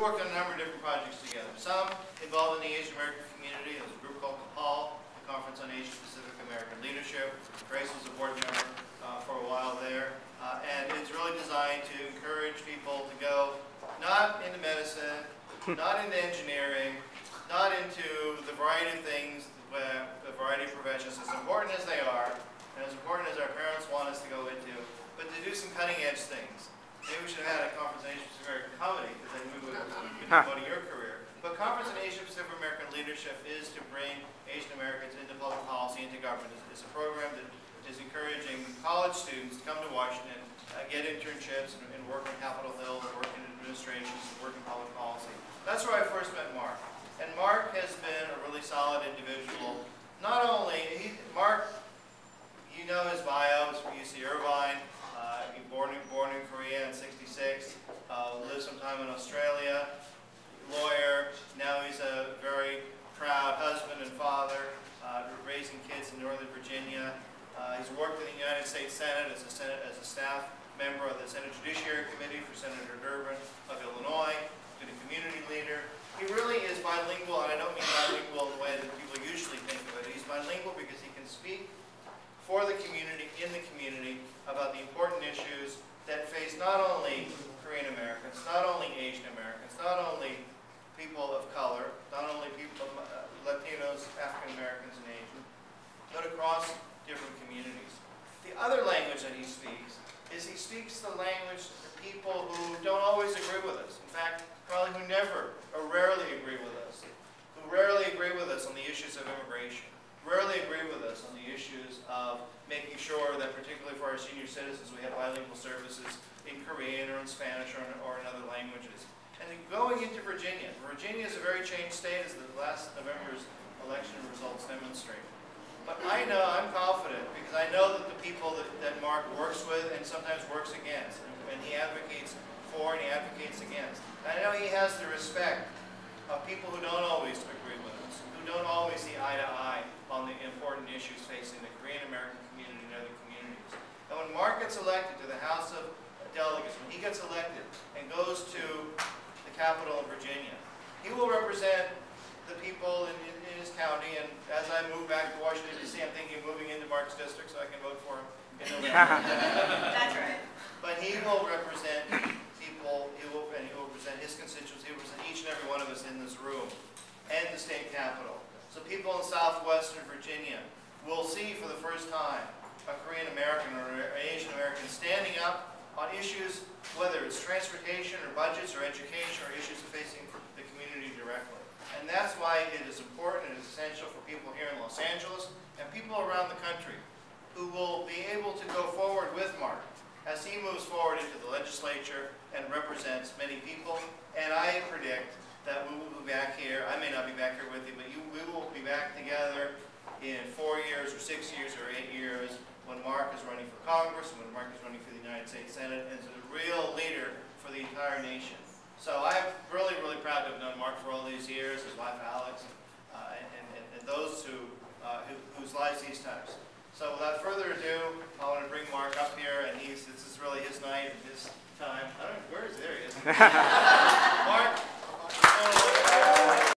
worked on a number of different projects together. Some involved in the Asian American community. There was a group called CAPAL, the Conference on Asian Pacific American Leadership. Grace was a board member for a while there. And it's really designed to encourage people to go not into medicine, not into engineering, not into the variety of things, the variety of professions, as important as they are, and as important as our parents want us to go into, but to do some cutting-edge things. Maybe we should have had a Conference on Asian Pacific American Comedy, because then we would have promoted your career. But Conference on Asian Pacific American Leadership is to bring Asian Americans into public policy, into government. It's a program that is encouraging college students to come to Washington, get internships, and work on Capitol Hill, work in administrations, work in public policy. That's where I first met Mark. And Mark has been a really solid individual. Not only, Mark, you know his bio, he's from UC Irvine, he born in Korea in '66, lived some time in Australia, lawyer, now he's a very proud husband and father, raising kids in Northern Virginia. He's worked in the United States Senate as a staff member of the Senate Judiciary Committee for Senator Durbin of Illinois, been a community leader. He really is bilingual, and I don't mean bilingual in the way that people usually think of it. He's bilingual because he can speak for the community, in the community, about the important issues that face not only Korean Americans, not only Asian Americans, not only people of color, not only people, Latinos, African Americans, and Asian, but across different communities. The other language that he speaks is he speaks the language to people who don't always agree with us. In fact, probably who never or rarely agree with us, who rarely agree with us on the issues of immigration, rarely agree with us on the issues of making sure that, particularly for our senior citizens, we have bilingual services in Korean or in Spanish or in other languages. And then going into Virginia. Virginia is a very changed state, as the last November's election results demonstrate. But I know, I'm confident, because I know that the people that Mark works with and sometimes works against, and he advocates for and he advocates against. I know he has the respect of people who don't always agree with us, who don't always see eye to eye on the important issues facing the Korean American community and other communities. And when Mark gets elected to the House of Delegates, when he gets elected and goes to the Capitol in Virginia, he will represent the people in his county, and as I move back to Washington, D.C., I'm thinking of moving into Mark's district so I can vote for him in November. That's right. But he will represent people, he will represent his constituents, he will represent each and every one of us in this room, and the state capitol. So people in southwestern Virginia will see for the first time a Korean American or an Asian American standing up on issues, whether it's transportation or budgets or education or issues facing the community directly. And that's why it is important and essential for people here in Los Angeles and people around the country who will be able to go forward with Mark as he moves forward into the legislature and represents many people. And I predict that we will be back here. I may not be back here with you, but we will be back together in 4 years or 6 years or 8 years when Mark is running for Congress and when Mark is running for the United States Senate and is a real leader for the entire nation. So I'm really, really proud to have known Mark for all these years, his wife Alex, and those whose lives he's touched. So without further ado, I want to bring Mark up here, and this is really his night and his time. I don't know, where is he? There he is. Mark,